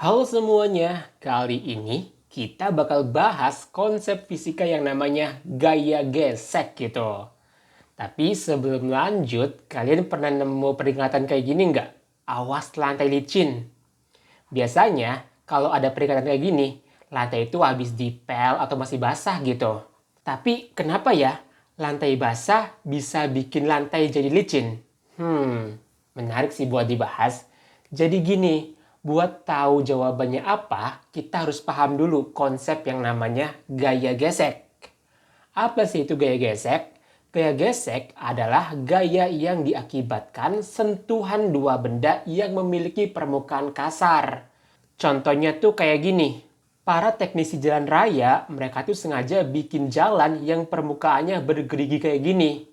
Halo semuanya, kali ini kita bakal bahas konsep fisika yang namanya gaya gesek gitu. Tapi sebelum lanjut, kalian pernah nemu peringatan kayak gini nggak? Awas lantai licin. Biasanya kalau ada peringatan kayak gini, lantai itu habis dipel atau masih basah gitu. Tapi kenapa ya lantai basah bisa bikin lantai jadi licin? Menarik sih buat dibahas. Jadi gini, buat tahu jawabannya apa, kita harus paham dulu konsep yang namanya gaya gesek. Apa sih itu gaya gesek? Gaya gesek adalah gaya yang diakibatkan sentuhan dua benda yang memiliki permukaan kasar. Contohnya tuh kayak gini. Para teknisi jalan raya, mereka tuh sengaja bikin jalan yang permukaannya bergerigi kayak gini.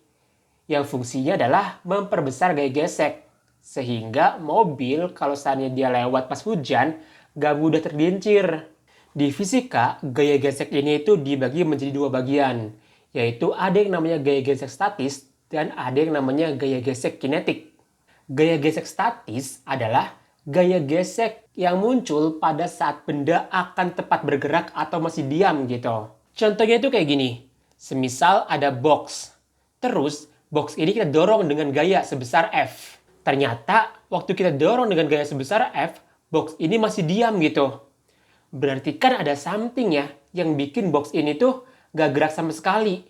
Yang fungsinya adalah memperbesar gaya gesek. Sehingga mobil kalau seandainya dia lewat pas hujan, gak mudah tergelincir. Di fisika, gaya gesek ini itu dibagi menjadi dua bagian. Yaitu ada yang namanya gaya gesek statis dan ada yang namanya gaya gesek kinetik. Gaya gesek statis adalah gaya gesek yang muncul pada saat benda akan tepat bergerak atau masih diam gitu. Contohnya itu kayak gini. Semisal ada box. Terus box ini kita dorong dengan gaya sebesar F. Ternyata waktu kita dorong dengan gaya sebesar F, box ini masih diam gitu. Berarti kan ada something ya yang bikin box ini tuh gak gerak sama sekali.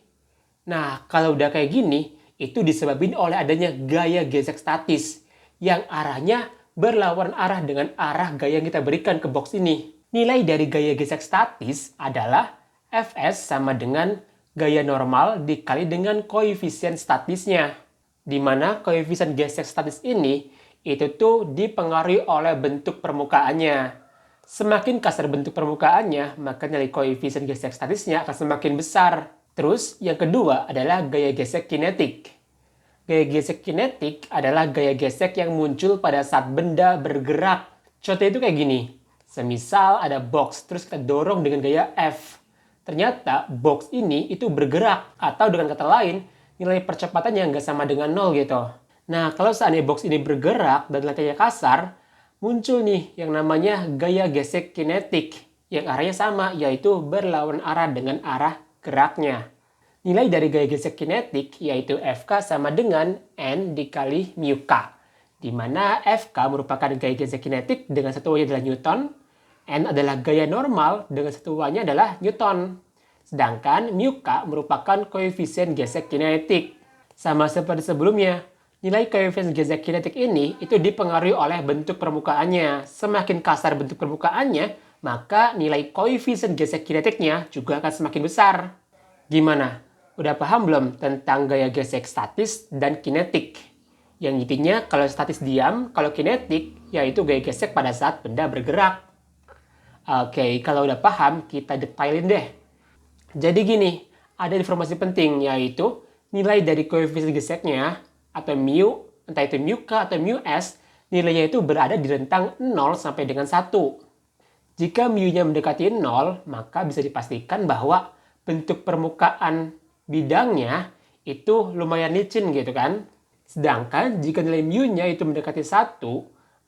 Nah, kalau udah kayak gini, itu disebabkan oleh adanya gaya gesek statis yang arahnya berlawanan arah dengan arah gaya yang kita berikan ke box ini. Nilai dari gaya gesek statis adalah Fs sama dengan gaya normal dikali dengan koefisien statisnya. Di mana koefisien gesek statis ini itu tuh dipengaruhi oleh bentuk permukaannya. Semakin kasar bentuk permukaannya, maka nilai koefisien gesek statisnya akan semakin besar. Terus yang kedua adalah gaya gesek kinetik. Gaya gesek kinetik adalah gaya gesek yang muncul pada saat benda bergerak. Contohnya itu kayak gini. Semisal ada box, terus kita dorong dengan gaya F. Ternyata box ini itu bergerak, atau dengan kata lain, nilai percepatannya nggak sama dengan 0 gitu. Nah, kalau seandainya box ini bergerak dan lantainya kasar, muncul nih yang namanya gaya gesek kinetik, yang arahnya sama, yaitu berlawan arah dengan arah geraknya. Nilai dari gaya gesek kinetik yaitu Fk sama dengan N dikali mu K. Di mana Fk merupakan gaya gesek kinetik dengan satuannya adalah Newton, N adalah gaya normal dengan satuannya adalah Newton. Sedangkan mu K merupakan koefisien gesek kinetik. Sama seperti sebelumnya, nilai koefisien gesek kinetik ini itu dipengaruhi oleh bentuk permukaannya. Semakin kasar bentuk permukaannya, maka nilai koefisien gesek kinetiknya juga akan semakin besar. Gimana? Udah paham belum tentang gaya gesek statis dan kinetik? Yang intinya kalau statis diam, kalau kinetik yaitu gaya gesek pada saat benda bergerak. Oke, kalau udah paham, kita detailin deh. Jadi gini, ada informasi penting yaitu nilai dari koefisien geseknya atau mu, entah itu mu K atau mu S, nilainya itu berada di rentang 0 sampai dengan 1. Jika mu-nya mendekati 0, maka bisa dipastikan bahwa bentuk permukaan bidangnya itu lumayan licin gitu kan. Sedangkan jika nilai mu-nya itu mendekati 1,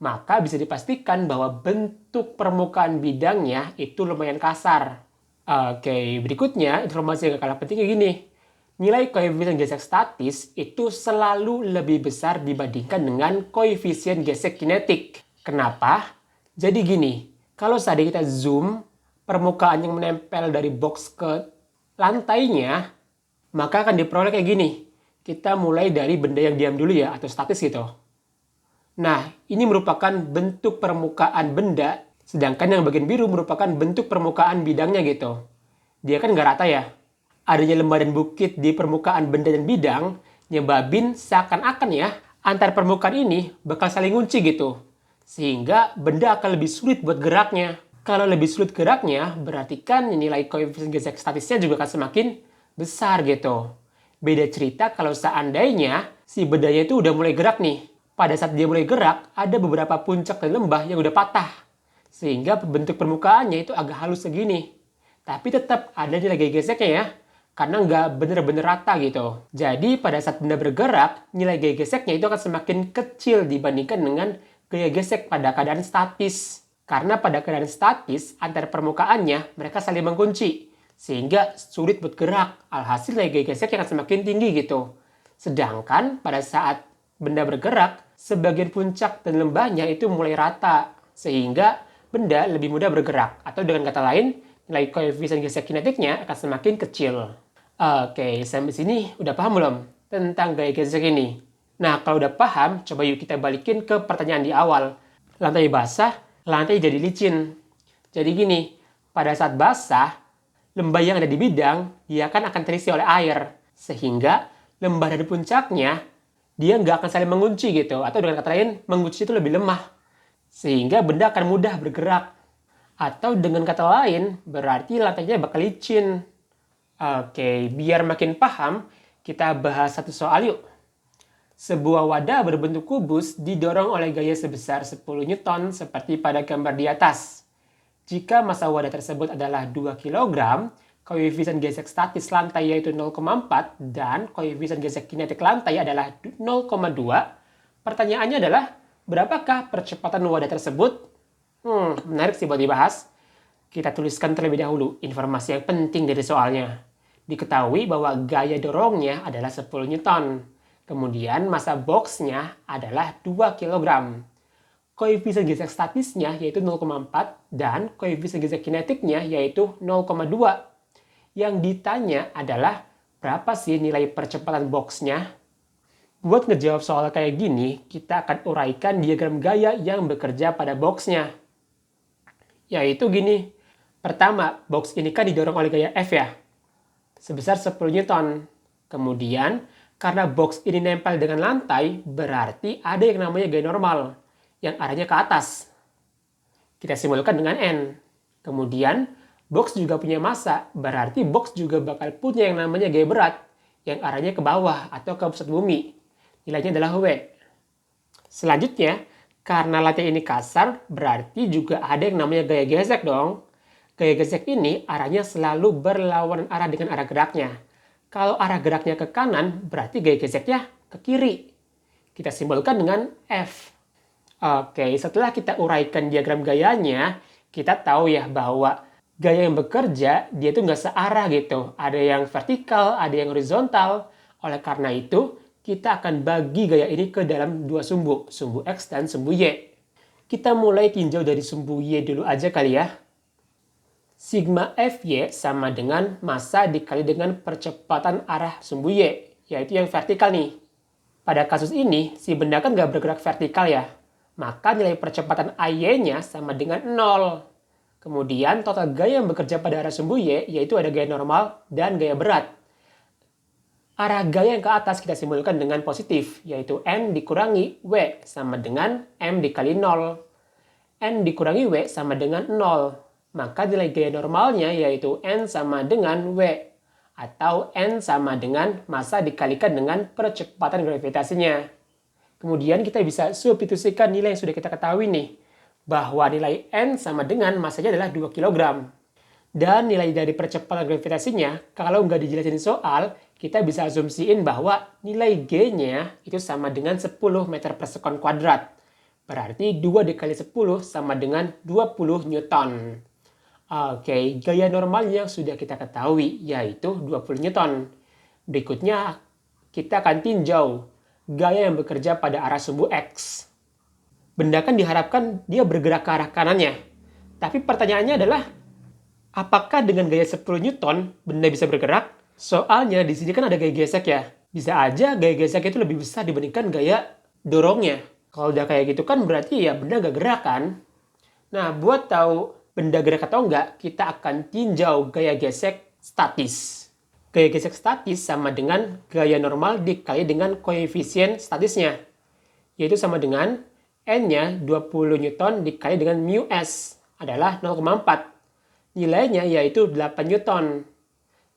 maka bisa dipastikan bahwa bentuk permukaan bidangnya itu lumayan kasar. Oke, berikutnya informasi yang gak kalah penting kayak gini. Nilai koefisien gesek statis itu selalu lebih besar dibandingkan dengan koefisien gesek kinetik. Kenapa? Jadi gini, kalau seandainya kita zoom permukaan yang menempel dari box ke lantainya, maka akan diperoleh kayak gini. Kita mulai dari benda yang diam dulu ya, atau statis gitu. Nah, ini merupakan bentuk permukaan benda, sedangkan yang bagian biru merupakan bentuk permukaan bidangnya gitu. Dia kan nggak rata ya. Adanya lembah dan bukit di permukaan benda dan bidang, nyebabin seakan-akan ya, antar permukaan ini bakal saling ngunci gitu. Sehingga benda akan lebih sulit buat geraknya. Kalau lebih sulit geraknya, berarti kan nilai koefisien gesek statisnya juga akan semakin besar gitu. Beda cerita kalau seandainya si bedanya itu udah mulai gerak nih. Pada saat dia mulai gerak, ada beberapa puncak dan lembah yang udah patah. Sehingga bentuk permukaannya itu agak halus segini. Tapi tetap ada nilai gaya geseknya ya. Karena nggak bener-bener rata gitu. Jadi pada saat benda bergerak, nilai gaya geseknya itu akan semakin kecil dibandingkan dengan gaya gesek pada keadaan statis. Karena pada keadaan statis, antar permukaannya mereka saling mengunci, sehingga sulit bergerak. Alhasil nilai gaya gesek akan semakin tinggi gitu. Sedangkan pada saat benda bergerak, sebagian puncak dan lembahnya itu mulai rata, sehingga benda lebih mudah bergerak. Atau dengan kata lain, nilai koefisien gesek kinetiknya akan semakin kecil. Oke, sampai sini udah paham belum tentang gaya gesek ini? Nah, kalau udah paham, coba yuk kita balikin ke pertanyaan di awal. Lantai basah, lantai jadi licin. Jadi gini, pada saat basah, lembah yang ada di bidang, dia akan terisi oleh air. Sehingga lembah dari puncaknya, dia nggak akan saling mengunci gitu. Atau dengan kata lain, mengunci itu lebih lemah. Sehingga benda akan mudah bergerak. Atau dengan kata lain, berarti lantainya bakal licin. Oke, biar makin paham, kita bahas satu soal yuk. Sebuah wadah berbentuk kubus didorong oleh gaya sebesar 10 Newton seperti pada gambar di atas. Jika massa wadah tersebut adalah 2 kg, koefisien gesek statis lantai yaitu 0,4 dan koefisien gesek kinetik lantai adalah 0,2. Pertanyaannya adalah, berapakah percepatan wadah tersebut? Menarik sih buat dibahas. Kita tuliskan terlebih dahulu informasi yang penting dari soalnya. Diketahui bahwa gaya dorongnya adalah 10 Newton. Kemudian massa boxnya adalah 2 kg. Koefisien gesek statisnya yaitu 0,4 dan koefisien gesek kinetiknya yaitu 0,2. Yang ditanya adalah berapa sih nilai percepatan boxnya? Buat ngejawab soal kayak gini, kita akan uraikan diagram gaya yang bekerja pada boxnya. Yaitu gini. Pertama, box ini kan didorong oleh gaya F ya, sebesar 10 Newton. Kemudian, karena box ini nempel dengan lantai, berarti ada yang namanya gaya normal, yang arahnya ke atas. Kita simbolkan dengan N. Kemudian, box juga punya massa, berarti box juga bakal punya yang namanya gaya berat, yang arahnya ke bawah atau ke pusat bumi. Nilainya adalah W. Selanjutnya, karena lantai ini kasar, berarti juga ada yang namanya gaya gesek dong. Gaya gesek ini arahnya selalu berlawanan arah dengan arah geraknya. Kalau arah geraknya ke kanan, berarti gaya geseknya ke kiri. Kita simbolkan dengan F. Oke, setelah kita uraikan diagram gayanya, kita tahu ya bahwa gaya yang bekerja, dia tuh nggak searah gitu. Ada yang vertikal, ada yang horizontal. Oleh karena itu, kita akan bagi gaya ini ke dalam dua sumbu X dan sumbu Y. Kita mulai tinjau dari sumbu Y dulu aja kali ya. Sigma Fy sama dengan massa dikali dengan percepatan arah sumbu Y, yaitu yang vertikal nih. Pada kasus ini, si benda kan nggak bergerak vertikal ya, maka nilai percepatan AY-nya sama dengan 0. Kemudian total gaya yang bekerja pada arah sumbu Y, yaitu ada gaya normal dan gaya berat. Arah gaya yang ke atas kita simbolkan dengan positif, yaitu N dikurangi W sama dengan M dikali 0. N dikurangi W sama dengan 0. Maka nilai gaya normalnya yaitu N sama dengan W. Atau N sama dengan massa dikalikan dengan percepatan gravitasinya. Kemudian kita bisa substitusikan nilai yang sudah kita ketahui nih. Bahwa nilai N sama dengan massanya adalah 2 kg. Dan nilai dari percepatan gravitasinya, kalau nggak dijelasin soal, kita bisa asumsiin bahwa nilai G-nya itu sama dengan 10 meter per sekon kuadrat. Berarti 2 dikali 10 sama dengan 20 Newton. Oke, gaya normalnya sudah kita ketahui, yaitu 20 Newton. Berikutnya, kita akan tinjau gaya yang bekerja pada arah sumbu X. Benda kan diharapkan dia bergerak ke arah kanannya. Tapi pertanyaannya adalah, apakah dengan gaya 10 Newton benda bisa bergerak? Soalnya di sini kan ada gaya gesek ya. Bisa aja gaya gesek itu lebih besar dibandingkan gaya dorongnya. Kalau udah kayak gitu kan berarti ya benda nggak gerak kan? Nah, buat tahu benda gerak atau enggak, kita akan tinjau gaya gesek statis. Gaya gesek statis sama dengan gaya normal dikali dengan koefisien statisnya. Yaitu sama dengan N-nya 20 Newton dikali dengan mu S adalah 0,4. Nilainya yaitu 8 Newton.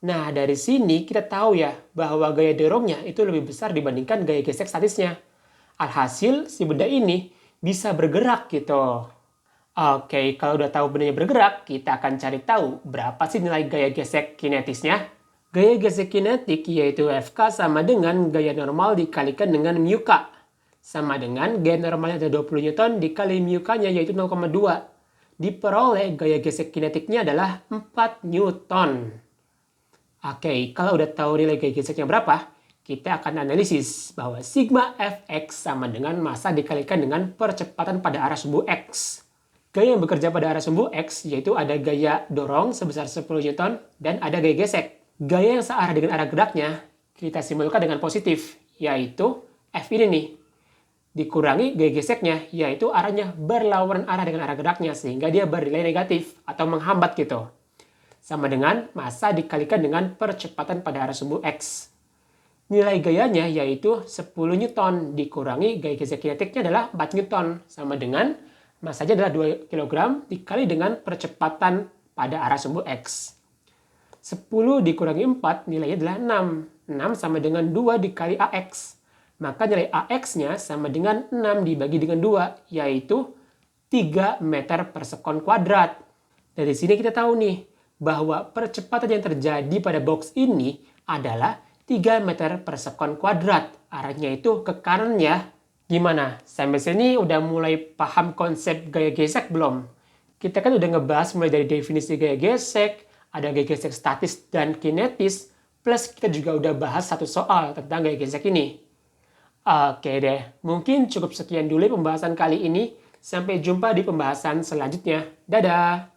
Nah, dari sini kita tahu ya bahwa gaya dorongnya itu lebih besar dibandingkan gaya gesek statisnya. Alhasil, si benda ini bisa bergerak gitu. Oke, kalau udah tahu bendanya bergerak, kita akan cari tahu berapa sih nilai gaya gesek kinetisnya. Gaya gesek kinetik yaitu Fk sama dengan gaya normal dikalikan dengan mu K. Sama dengan gaya normalnya ada 20 Newton dikali mu K-nya yaitu 0,2. diperoleh gaya gesek kinetiknya adalah 4 Newton. Oke, kalau udah tahu nilai gaya geseknya berapa, kita akan analisis bahwa sigma Fx sama dengan massa dikalikan dengan percepatan pada arah sumbu X. Gaya yang bekerja pada arah sumbu X yaitu ada gaya dorong sebesar 10 Newton dan ada gaya gesek. Gaya yang searah dengan arah geraknya kita simbolkan dengan positif, yaitu F ini nih. Dikurangi gaya geseknya, yaitu arahnya berlawanan arah dengan arah geraknya, sehingga dia bernilai negatif atau menghambat gitu. Sama dengan massa dikalikan dengan percepatan pada arah sumbu X. Nilai gayanya yaitu 10 Newton dikurangi gaya gesek kinetiknya adalah 4 Newton. Sama dengan massanya adalah 2 kg dikali dengan percepatan pada arah sumbu X. 10 dikurangi 4 nilainya adalah 6. 6 sama dengan 2 dikali AX. Maka nilai AX-nya sama dengan 6 dibagi dengan 2, yaitu 3 meter per sekon kuadrat. Dari sini kita tahu nih, bahwa percepatan yang terjadi pada box ini adalah 3 meter per sekon kuadrat. Arahnya itu ke kanan ya. Gimana? Sampai sini udah mulai paham konsep gaya gesek belum? Kita kan udah ngebahas mulai dari definisi gaya gesek, ada gaya gesek statis dan kinetis, plus kita juga udah bahas satu soal tentang gaya gesek ini. Oke deh, mungkin cukup sekian dulu pembahasan kali ini. Sampai jumpa di pembahasan selanjutnya. Dadah!